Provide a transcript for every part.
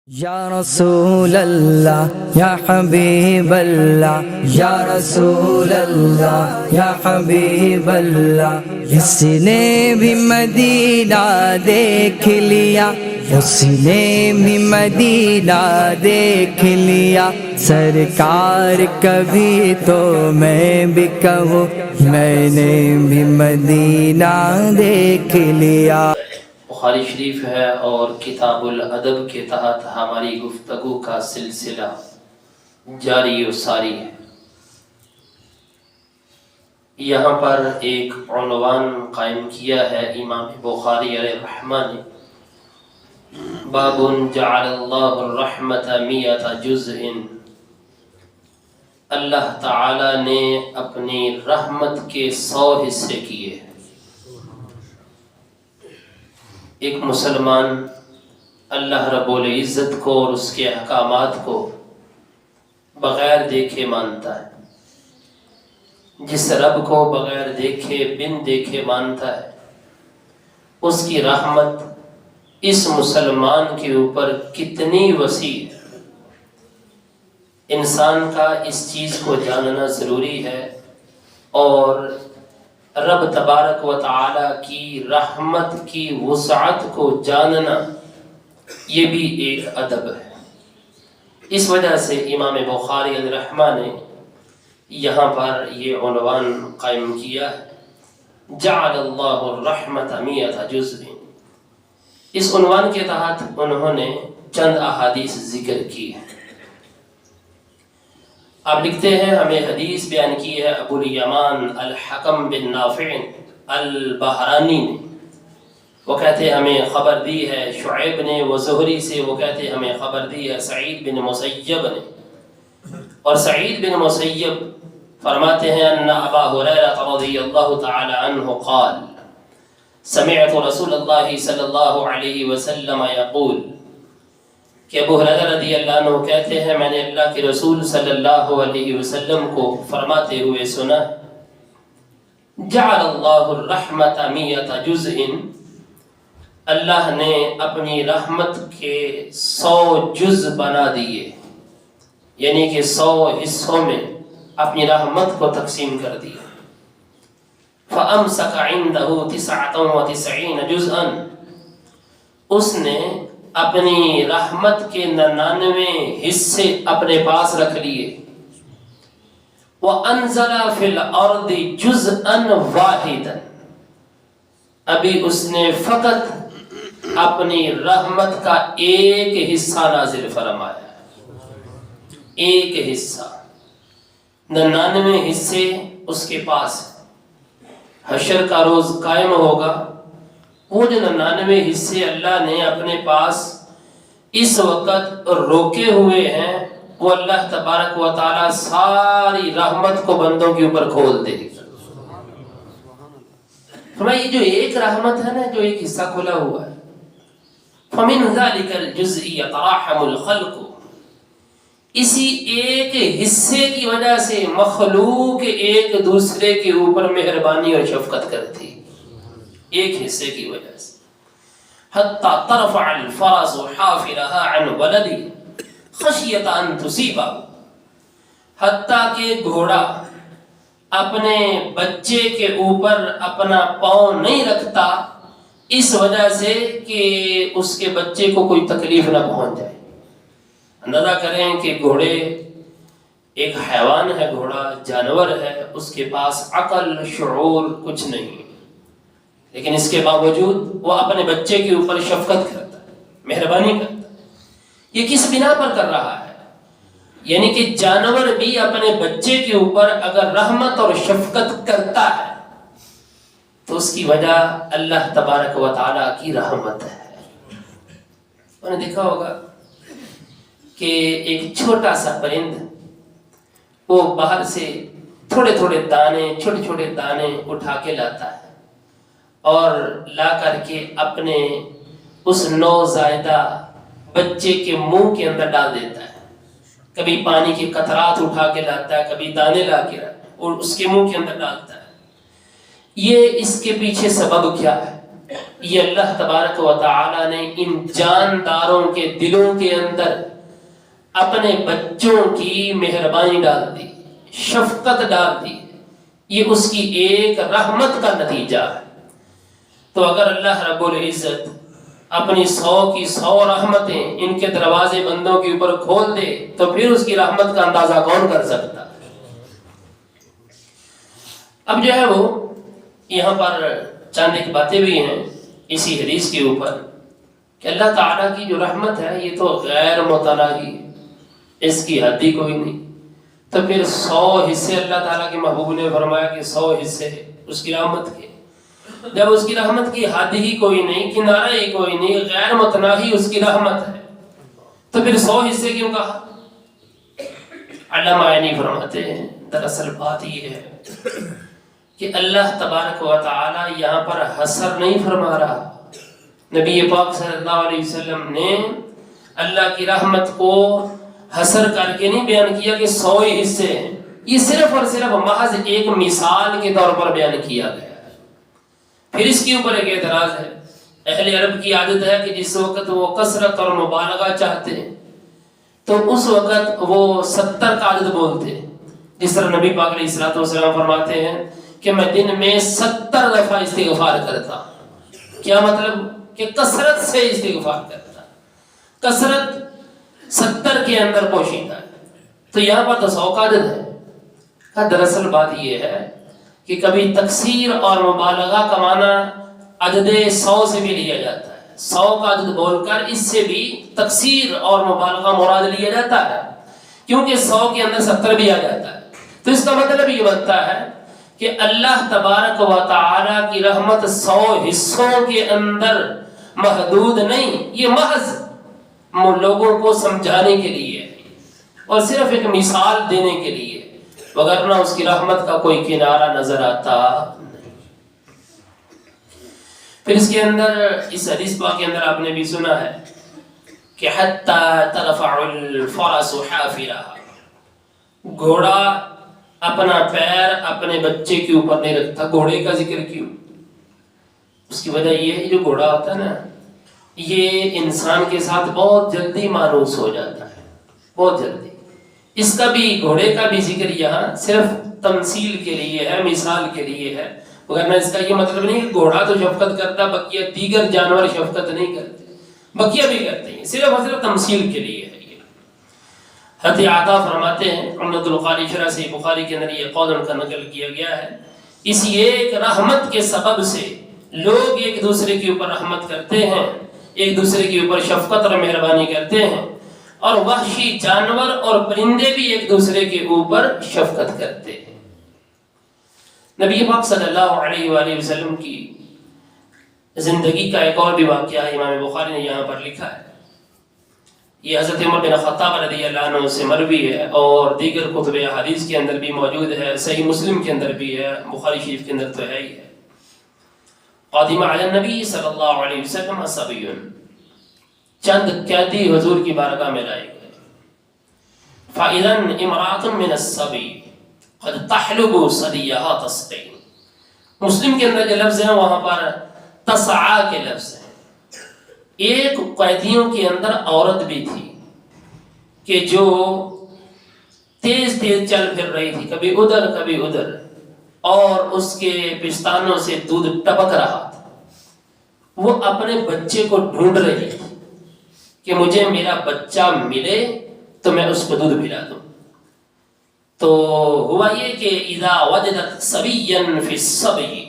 یا رسول اللہ یا حبیب اللہ یا رسول اللہ یا حبیب اللہ، جس نے بھی مدینہ دیکھ لیا اس نے بھی مدینہ دیکھ لیا، سرکار کبھی تو میں بھی کہوں میں نے بھی مدینہ دیکھ لیا۔ بخاری شریف ہے اور کتاب الادب کے تحت ہماری گفتگو کا سلسلہ جاری و ساری ہے۔ یہاں پر ایک عنوان قائم کیا ہے امام بخاری علیہ الرحمہ نے، باب جعل اللہ الرحمت 100 جزء، اللہ تعالی نے اپنی رحمت کے 100 حصے کیے ہیں۔ ایک مسلمان اللہ رب العزت کو اور اس کے احکامات کو بغیر دیکھے مانتا ہے، جس رب کو بغیر دیکھے بن دیکھے مانتا ہے، اس کی رحمت اس مسلمان کے اوپر کتنی وسیع ہے۔ انسان کا اس چیز کو جاننا ضروری ہے، اور رب تبارک و تعالی کی رحمت کی وسعت کو جاننا یہ بھی ایک ادب ہے۔ اس وجہ سے امام بخاری علیہ الرحمہ نے یہاں پر یہ عنوان قائم کیا ہے، جعل اللہ الرحمت 100 جزء۔ اس عنوان کے تحت انہوں نے چند احادیث ذکر کی ہیں۔ آپ لکھتے ہیں ہمیں حدیث بیان کی ہے ابو الیمان الحکم بن نافع البحرانی نے، وہ کہتے ہیں ہمیں خبر دی ہے شعیب نے، وہ زہری سے وہ کہتے ہیں ہمیں خبر دی ہے سعید بن مسیب نے، اور سعید بن مسیب فرماتے ہیں ان ابا ہریرہ رضی اللہ تعالی عنہ قال سمعت رسول اللہ صلی اللہ علیہ وسلم یقول، کہ ابو ہریرہ رضی اللہ عنہ کہتے ہیں میں نے اللہ کے رسول صلی اللہ علیہ وسلم کو فرماتے ہوئے سنا، جعل اللہ الرحمت 100 جزء، اللہ نے اپنی رحمت کے 100 جز بنا دیے، یعنی کہ 100 حصوں میں اپنی رحمت کو تقسیم کر دیا۔ فَأَمْسَكَ عِنْدَهُ 99 جزءا، اس نے اپنی رحمت کے 99 حصے اپنے پاس رکھ لیے۔ وَأَنزَلَ فِي الْأَرْضِ جُزْءًا وَاحِدًا، ابھی اس نے فقط اپنی رحمت کا ایک حصہ نازل فرمایا، ایک حصہ، 99 حصے اس کے پاس۔ حشر کا روز قائم ہوگا، وہ جو 99 حصے اللہ نے اپنے پاس اس وقت روکے ہوئے ہیں، وہ اللہ تبارک و تعالی ساری رحمت کو بندوں کے اوپر کھول دے گا۔ فرمایا یہ جو ایک رحمت ہے نا، جو ایک حصہ کھلا ہوا ہے، فَمِنْ ذَلِكَ الْجُزْءِ يَتَرَاحَمُ الْخَلْقُ، اسی ایک حصے کی وجہ سے مخلوق ایک دوسرے کے اوپر مہربانی اور شفقت کرتی، ایک حصے کی وجہ سے۔ حتی ترفع الفرس حافرها عن ولدی خشیت ان تصیبہ، حتیٰ کہ گھوڑا اپنے بچے کے اوپر اپنا پاؤں نہیں رکھتا اس وجہ سے کہ اس کے بچے کو کوئی تکلیف نہ پہنچ جائے۔ اندازہ کریں کہ گھوڑے ایک حیوان ہے، گھوڑا جانور ہے، اس کے پاس عقل شعور کچھ نہیں، لیکن اس کے باوجود وہ اپنے بچے کے اوپر شفقت کرتا ہے، مہربانی کرتا ہے۔ یہ کس بنا پر کر رہا ہے؟ یعنی کہ جانور بھی اپنے بچے کے اوپر اگر رحمت اور شفقت کرتا ہے تو اس کی وجہ اللہ تبارک و تعالی کی رحمت ہے۔ انہوں نے دیکھا ہوگا کہ ایک چھوٹا سا پرند وہ باہر سے تھوڑے تھوڑے دانے، چھوٹے چھوٹے دانے اٹھا کے لاتا ہے، اور لا کر کے اپنے اس نوزائیدہ بچے کے منہ کے اندر ڈال دیتا ہے۔ کبھی پانی کے قطرات اٹھا کے لاتا ہے، کبھی دانے لا کے اور اس کے منہ کے اندر ڈالتا ہے۔ یہ اس کے پیچھے سبب کیا ہے؟ یہ اللہ تبارک و تعالی نے ان جانداروں کے دلوں کے اندر اپنے بچوں کی مہربانی ڈال دی، شفقت ڈال دی، یہ اس کی ایک رحمت کا نتیجہ ہے۔ تو اگر اللہ رب العزت اپنی 100 کی 100 رحمتیں ان کے دروازے بندوں کے اوپر کھول دے تو پھر اس کی رحمت کا اندازہ کون کر سکتا؟ اب جو ہے وہ یہاں پر چند ایک باتیں بھی ہیں اسی حدیث کے اوپر کہ اللہ تعالیٰ کی جو رحمت ہے یہ تو غیر متناہی ہے، اس کی حد ہی کوئی نہیں۔ تو پھر 100 حصے اللہ تعالیٰ کے محبوب نے فرمایا کہ 100 حصے اس کی رحمت کے، جب اس کی رحمت کی حد ہی کوئی نہیں، کنارہ ہی کوئی نہیں، غیر متناہی اس کی رحمت ہے، تو پھر 100 حصے کیوں کہا؟ علامہ عینی فرماتے ہیں دراصل بات یہ ہے کہ اللہ تبارک و تعالی یہاں پر حصر نہیں فرما رہا۔ نبی پاک صلی اللہ علیہ وسلم نے اللہ کی رحمت کو حصر کر کے نہیں بیان کیا کہ 100 حصے ہیں، یہ صرف اور صرف محض ایک مثال کے طور پر بیان کیا گیا ہے۔ پھر اس کے اوپر ایک اعتراض ہے، اہل عرب کی عادت ہے کہ جس وقت وہ کثرت اور مبالغہ چاہتے ہیں تو اس وقت وہ 70 کا عدد بولتے ہیں، جس طرح نبی پاک علیہ الصلوۃ والسلام فرماتے ہیں کہ میں دن میں 70 دفعہ استغفار کرتا ہوں۔ کیا مطلب؟ کہ کثرت سے استغفار کرتا، کثرت 70 کے اندر پوشیدہ ہے۔ تو یہاں پر تو 100 کا عدد ہے۔ دراصل بات یہ ہے کہ کبھی تکثیر اور مبالغہ کا معنی عدد 100 سے بھی لیا جاتا ہے، 100 کا عدد بول کر اس سے بھی تکثیر اور مبالغہ مراد لیا جاتا ہے، کیونکہ 100 کے اندر 70 بھی آ جاتا ہے۔ تو اس کا مطلب یہ بنتا ہے کہ اللہ تبارک و تعالی کی رحمت 100 حصوں کے اندر محدود نہیں، یہ محض لوگوں کو سمجھانے کے لیے اور صرف ایک مثال دینے کے لیے، وگرنہ اس کی رحمت کا کوئی کنارہ نظر آتا نہیں۔ پھر اس کے اندر اس حدیث پاک کے اندر آپ نے بھی سنا ہے کہ حتی ترفع الفرس حافرها، گھوڑا اپنا پیر اپنے بچے کے اوپر نہیں رکھتا۔ گھوڑے کا ذکر کیوں؟ اس کی وجہ یہ ہے جو گھوڑا ہوتا ہے نا، یہ انسان کے ساتھ بہت جلدی مانوس ہو جاتا ہے، بہت جلدی۔ اس کا بھی، گھوڑے کا بھی ذکر یہاں صرف تمثیل کے لیے ہے، مثال کے لیے ہے، وگرنہ اس کا یہ مطلب نہیں کہ گھوڑا تو شفقت کرتا، بقیہ دیگر جانور شفقت نہیں کرتے، بقیہ بھی کرتے ہیں، صرف اور صرف تمثیل کے لیے ہے۔ حضرت عطا فرماتے ہیں عمدۃ القاری شرح سے بخاری کے اندر یہ قول ان کا نقل کیا گیا ہے، اس ایک رحمت کے سبب سے لوگ ایک دوسرے کے اوپر رحمت کرتے ہیں، ایک دوسرے کے اوپر شفقت اور مہربانی کرتے ہیں، اور وحشی جانور اور پرندے بھی ایک دوسرے کے اوپر شفقت کرتے ہیں۔ نبی پاک صلی اللہ علیہ وآلہ وسلم کی زندگی کا ایک اور بھی واقعہ ہے، امام بخاری نے یہاں پر لکھا ہے، یہ حضرت عمر بن خطاب رضی اللہ عنہ سے مروی ہے اور دیگر کتب حدیث کے اندر بھی موجود ہے، صحیح مسلم کے اندر بھی ہے، بخاری شریف کے اندر تو ہے ہی ہے۔ قادم علی النبی صلی اللہ علیہ وسلم صبی، چند قیدی حضور کی بارگاہ میں لائے گئے، فإذا امرأة من الصبی قد تحلب صدیها تسقی، مسلم کے اندر جو لفظ ہیں وہاں پر تسعا کے لفظ ہیں۔ ایک قیدیوں کے اندر عورت بھی تھی کہ جو تیز تیز چل پھر رہی تھی، کبھی ادھر کبھی ادھر، اور اس کے پستانوں سے دودھ ٹپک رہا تھا۔ وہ اپنے بچے کو ڈھونڈ رہی تھی کہ مجھے میرا بچہ ملے تو میں اس کو دودھ پلا دوں۔ تو ہوا یہ کہ اذا وجدت صبیا فی الصبی،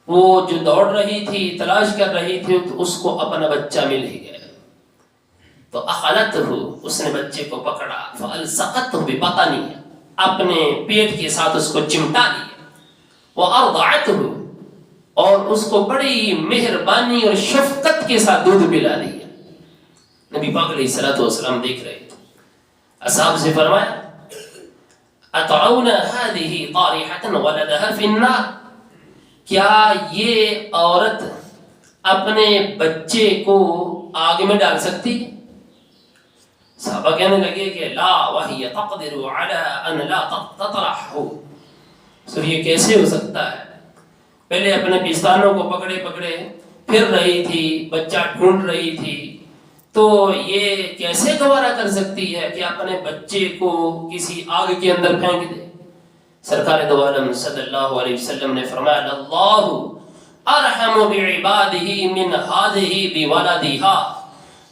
وہ جو دوڑ رہی تھی، تلاش کر رہی تھی، تو اس کو اپنا بچہ مل ہی گیا، تو اخذتہ، اس نے بچے کو پکڑا، فالصقتہ ببطنہ، اپنے پیٹ کے ساتھ اس کو چمٹا لیا، وارضعتہ، اور اس کو بڑی مہربانی اور شفقت کے ساتھ دودھ پلا دیا۔ نبی پاک علیہ الصلوۃ والسلام دیکھ رہے تھے، اصحاب سے فرمایا اترون هذه طارحة ولدها في النار، کیا یہ عورت اپنے بچے کو آگ میں ڈال سکتی ہے؟ صحابہ کہنے لگے کہ لا وہی تقدر علی ان لا تطرحه، سر یہ کیسے ہو سکتا ہے؟ پہلے اپنے پستانوں کو پکڑے پکڑے پھر رہی تھی، بچہ ڈھونڈ رہی تھی، تو یہ کیسے گوارا کر سکتی ہے کہ اپنے بچے کو کسی آگ کے اندر پھینک دے؟ سرکار دو عالم صلی اللہ علیہ وسلم نے فرمایا اللہ ارحم بعبادہ من ہذہ بولدہا،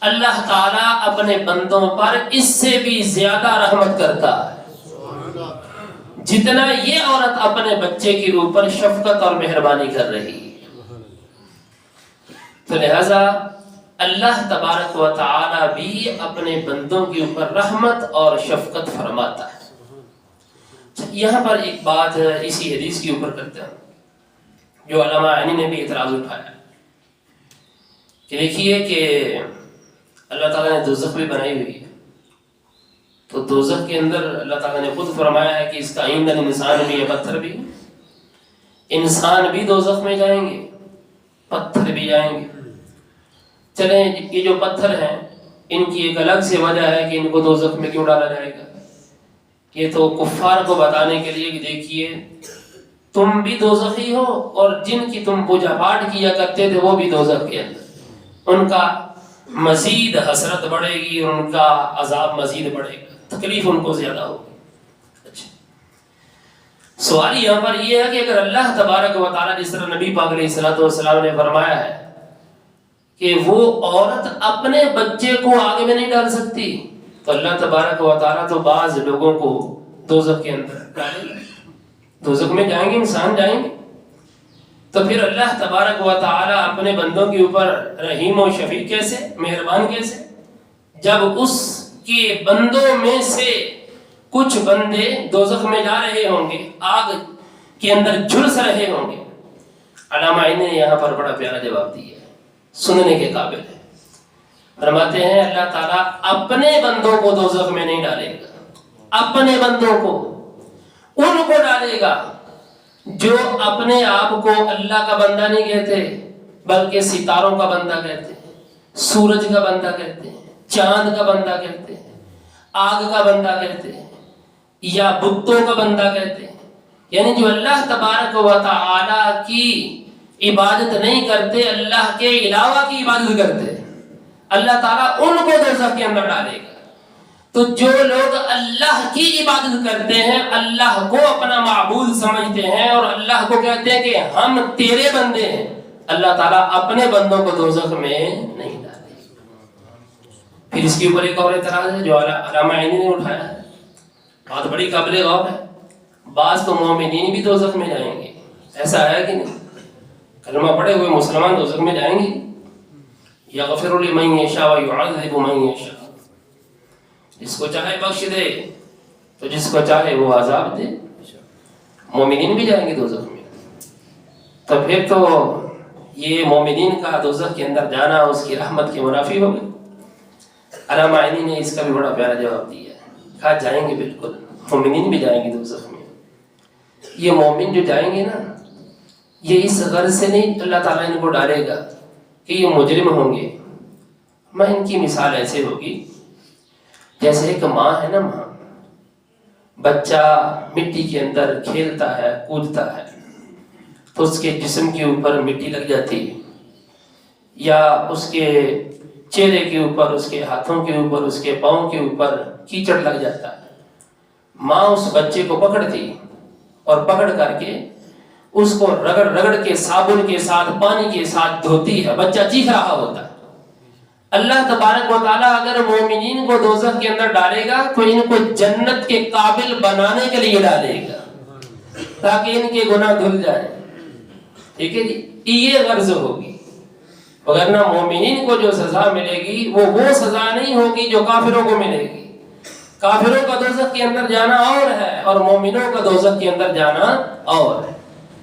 اللہ تعالیٰ اپنے بندوں پر اس سے بھی زیادہ رحمت کرتا ہے جتنا یہ عورت اپنے بچے کے اوپر شفقت اور مہربانی کر رہی ہے۔ تو لہذا اللہ تبارک و تعالی بھی اپنے بندوں کے اوپر رحمت اور شفقت فرماتا ہے۔ یہاں پر ایک بات اسی حدیث کے اوپر کرتے ہیں جو علامہ عینی نے بھی اعتراض اٹھایا کہ دیکھیے کہ اللہ تعالیٰ نے دوزخ بھی بنائی ہوئی ہے، تو دوزخ کے اندر اللہ تعالیٰ نے خود فرمایا ہے کہ اس کا ایندھن انسان بھی ہے، پتھر بھی۔ انسان بھی دوزخ میں جائیں گے، پتھر بھی جائیں گے۔ چلیں یہ جو پتھر ہیں ان کی ایک الگ سے وجہ ہے کہ ان کو دوزخ میں کیوں ڈالا جائے گا، یہ تو کفار کو بتانے کے لیے کہ دیکھیے تم بھی دوزخی ہو اور جن کی تم پوجا پاٹ کیا کرتے تھے وہ بھی دوزخ کے اندر، ان کا مزید حسرت بڑھے گی اور ان کا عذاب مزید بڑھے گا، تکلیف ان کو زیادہ ہوگی۔ اچھا، سوال یہاں پر یہ ہے کہ اگر اللہ تبارک و تعالیٰ جس طرح نبی پاک علیہ الصلوۃ والسلام نے فرمایا ہے کہ وہ عورت اپنے بچے کو آگ میں نہیں ڈال سکتی، تو اللہ تبارک و تعالیٰ تو بعض لوگوں کو دوزخ کے اندر ڈالے گا، دوزخ میں جائیں گے، انسان جائیں گے، تو پھر اللہ تبارک و تعالیٰ اپنے بندوں کے اوپر رحیم و شفیق کیسے، مہربان کیسے، جب اس کے بندوں میں سے کچھ بندے دوزخ میں جا رہے ہوں گے، آگ کے اندر جھلس رہے ہوں گے۔ علامہ عینی نے یہاں پر بڑا پیارا جواب دیا ہے، سننے کے قابل ہے۔ فرماتے ہیں اللہ تعالیٰ اپنے بندوں کو دوزخ میں نہیں ڈالے گا، اپنے بندوں کو، ان کو ڈالے گا جو اپنے آپ کو اللہ کا بندہ نہیں کہتے بلکہ ستاروں کا بندہ کہتے ہیں، سورج کا بندہ کہتے ہیں، چاند کا بندہ کہتے ہیں، آگ کا بندہ کہتے ہیں، یا بتوں کا بندہ کہتے ہیں، یعنی جو اللہ تبارک و تعالی کی عبادت نہیں کرتے، اللہ کے علاوہ کی عبادت کرتے، اللہ تعالیٰ ان کو دوزخ کے اندر ڈالے گا۔ تو جو لوگ اللہ کی عبادت کرتے ہیں، اللہ کو اپنا معبود سمجھتے ہیں اور اللہ کو کہتے ہیں کہ ہم تیرے بندے ہیں، اللہ تعالیٰ اپنے بندوں کو دوزخ میں نہیں ڈالے گا۔ پھر اس کے اوپر ایک اور اعتراض ہے جو علامہ عینی نے اٹھایا ہے، بات بڑی قابل غور ہے۔ بعض تو مومنین بھی دوزخ میں جائیں گے، ایسا ہے کہ نہیں؟ کلمہ پڑھے ہوئے مسلمان دوزخ میں جائیں گے، یغفر لمن یشاء ویعذب من یشاء، جس کو چاہے بخش دے تو جس کو چاہے وہ عذاب دے۔ مومنین بھی جائیں گے دوزخ میں، تو پھر تو یہ مومنین کا دوزخ کے اندر جانا اس کی رحمت کے منافی ہو گئی۔ علامہ عینی نے اس کا بھی بڑا پیارا جواب دیا ہے، کہا جائیں گے بالکل، مومنین بھی جائیں گے دوزخ میں۔ یہ مومن جو جائیں گے نا، یہ اس غرض سے نہیں اللہ تعالیٰ ان کو ڈالے گا کہ یہ مجرم ہوں گے۔ میں ان کی مثال ایسے ہوگی جیسے ایک ماں ہے نا، ماں، بچہ مٹی کے اندر کھیلتا ہے، کودتا ہے، تو اس کے جسم کے اوپر مٹی لگ جاتی ہے، یا اس کے چہرے کے اوپر، اس کے ہاتھوں کے اوپر، اس کے پاؤں کے اوپر کیچڑ لگ جاتا ہے۔ ماں اس بچے کو پکڑتی اور پکڑ کر کے اس کو رگڑ رگڑ کے صابن کے ساتھ، پانی کے ساتھ دھوتی ہے، بچہ چیخ رہا ہوتا ہے۔ اللہ تبارک و تعالیٰ اگر مومنین کو دوزخ کے اندر ڈالے گا تو ان کو جنت کے قابل بنانے کے لیے ڈالے گا تاکہ ان کے گناہ دھل جائیں، ٹھیک ہے جی، یہ غرض ہوگی۔ وگرنہ مومنین کو جو سزا ملے گی وہ سزا نہیں ہوگی جو کافروں کو ملے گی۔ کافروں کا دوزخ کے اندر جانا اور ہے اور مومنوں کا دوزخ کے اندر جانا اور ہے۔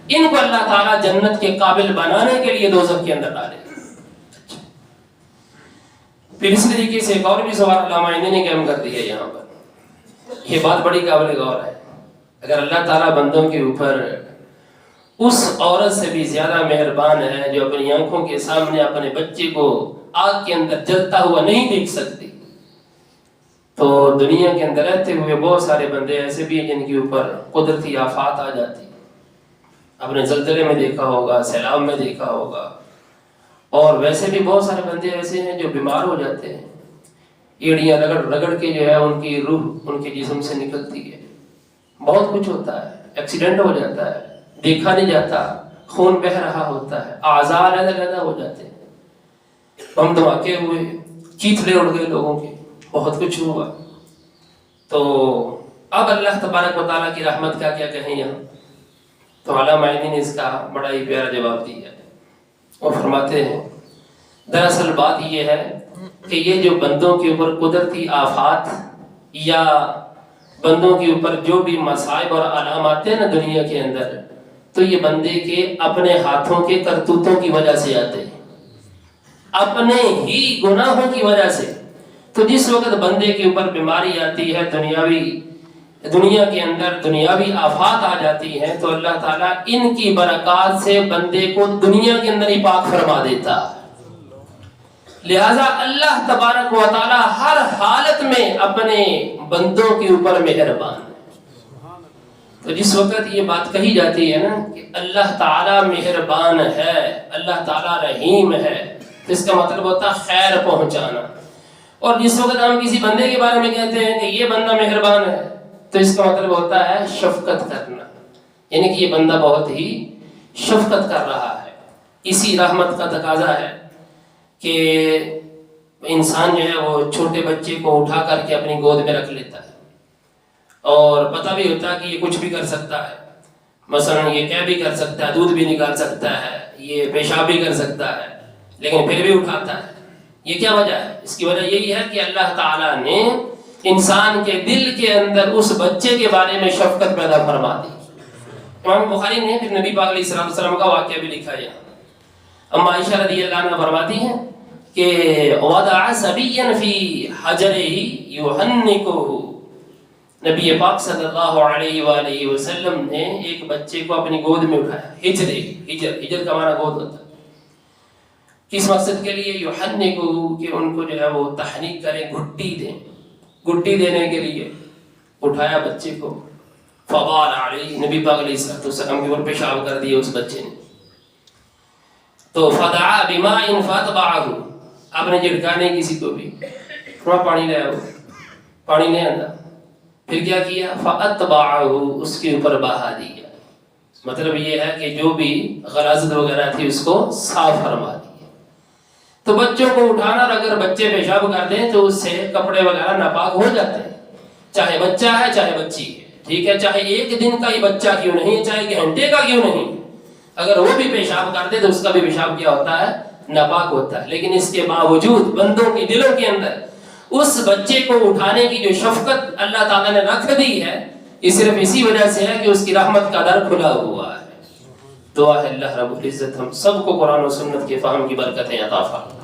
ان کو اللہ تعالیٰ جنت کے قابل بنانے کے لیے دوزخ کے اندر ڈالے گا۔ پھر اس طریقے سے ایک اور بھی سوال علامہ عینی نے قائم کر دیا یہاں پر، یہ بات بڑی قابل غور ہے۔ اگر اللہ تعالیٰ بندوں کے اوپر اس عورت سے بھی زیادہ مہربان ہے جو اپنی آنکھوں کے سامنے اپنے بچے کو آگ کے اندر جلتا ہوا نہیں دیکھ سکتی، تو دنیا کے اندر رہتے ہوئے بہت سارے بندے ایسے بھی ہیں جن کے اوپر قدرتی آفات آ جاتی، آپ نے زلزلے میں دیکھا ہوگا، سیلاب میں دیکھا ہوگا، اور ویسے بھی بہت سارے بندے ایسے ہیں جو بیمار ہو جاتے ہیں، ایڑیاں رگڑ رگڑ کے جو ہے ان کی روح ان کے جسم سے نکلتی ہے، بہت کچھ ہوتا ہے، ایکسیڈنٹ ہو جاتا ہے، دیکھا نہیں جاتا، خون بہ رہا ہوتا ہے، اعضاء علیحدہ ہو جاتے ہیں، بم دھماکے ہوئے، چیتڑے اڑ گئے لوگوں کے، بہت کچھ ہوا۔ تو اب اللہ تبارک و تعالیٰ کی رحمت کا کیا کہیں یہاں؟ تو علامہ معینی نے اس کا بڑا ہی پیارا جواب دیا ہے۔ وہ فرماتے ہیں دراصل بات یہ ہے کہ یہ جو بندوں کے اوپر قدرتی آفات یا بندوں کے اوپر جو بھی مصائب اور علامات ہیں نا دنیا کے اندر، تو یہ بندے کے اپنے ہاتھوں کے کرتوتوں کی وجہ سے آتے ہیں، اپنے ہی گناہوں کی وجہ سے۔ تو جس وقت بندے کے اوپر بیماری آتی ہے، دنیا کے اندر دنیاوی آفات آ جاتی ہیں، تو اللہ تعالیٰ ان کی برکات سے بندے کو دنیا کے اندر ہی پاک فرما دیتا ہے۔ لہذا اللہ تبارک و تعالیٰ ہر حالت میں اپنے بندوں کے اوپر مہربان ہے۔ تو جس وقت یہ بات کہی جاتی ہے نا کہ اللہ تعالیٰ مہربان ہے، اللہ تعالیٰ رحیم ہے، تو اس کا مطلب ہوتا ہے خیر پہنچانا۔ اور جس وقت ہم کسی بندے کے بارے میں کہتے ہیں کہ یہ بندہ مہربان ہے، تو اس کا مطلب ہوتا ہے شفقت کرنا، یعنی کہ یہ بندہ بہت ہی شفقت کر رہا ہے۔ اسی رحمت کا تقاضا ہے کہ انسان جو ہے وہ چھوٹے بچے کو اٹھا کر کے اپنی گود میں رکھ لیتا ہے، اور پتہ بھی ہوتا ہے کہ یہ کچھ بھی کر سکتا ہے، مثلا یہ کیا بھی کر سکتا ہے، دودھ بھی نکال سکتا ہے، یہ پیشاب بھی کر سکتا ہے، لیکن پھر بھی اٹھاتا ہے۔ یہ کیا وجہ ہے؟ اس کی وجہ یہی ہے کہ اللہ تعالیٰ نے انسان کے دل کے اندر اس بچے کے بارے میں شفقت پیدا فرما دی۔ امام بخاری نے پھر نبی پاک علیہ السلام کا واقعہ بھی لکھا ہے۔ اما عائشہ رضی اللہ عنہ فرماتی ہیں کہ وضع صبیا فی حجرہ یحنکہ، نبی پاک صلی اللہ علیہ وآلہ وسلم نے ایک بچے کو اپنی گود میں اٹھایا۔ ہجر کا معنی گود ہوتا ہے۔ کس مقصد کے لیے؟ یحنکہ، کہ ان کو جو ہے وہ تحنیک کریں، گھٹی دیں، گھٹی دینے کے لیے اٹھایا بچے کو۔ فبال علیہ، نبی پاک علیہ السلام کے اوپر پیشاب کر دیا اس بچے نے۔ تو فدعا بماء فاتبعہ، آپ نے جھڑکانے کسی کو بھی، تھوڑا پانی لے آؤ، پانی لے آنا، پھر کیا کیا؟ فاتبعہ، اس کے اوپر بہا دیا۔ مطلب یہ ہے کہ جو بھی غلاظت وغیرہ تھی اس کو صاف فرما دیا۔ تو بچوں کو اٹھانا، اگر بچے پیشاب کر دیں تو اس سے کپڑے وغیرہ ناپاک ہو جاتے ہیں، چاہے بچہ ہے چاہے بچی ہے، ٹھیک ہے، چاہے ایک دن کا ہی بچہ کیوں نہیں، چاہے ایک گھنٹے کا کیوں نہیں، اگر وہ بھی پیشاب کر دے تو اس کا بھی پیشاب کیا ہوتا ہے؟ ناپاک ہوتا ہے۔ لیکن اس کے باوجود بندوں کے دلوں کے اندر اس بچے کو اٹھانے کی جو شفقت اللہ تعالیٰ نے رکھ دی ہے، یہ صرف اسی وجہ سے ہے کہ اس کی رحمت کا در کھلا ہوا ہے۔ دعا ہے اللہ رب العزت ہم سب کو قرآن و سنت کے فہم کی برکتیں عطا فرمائے۔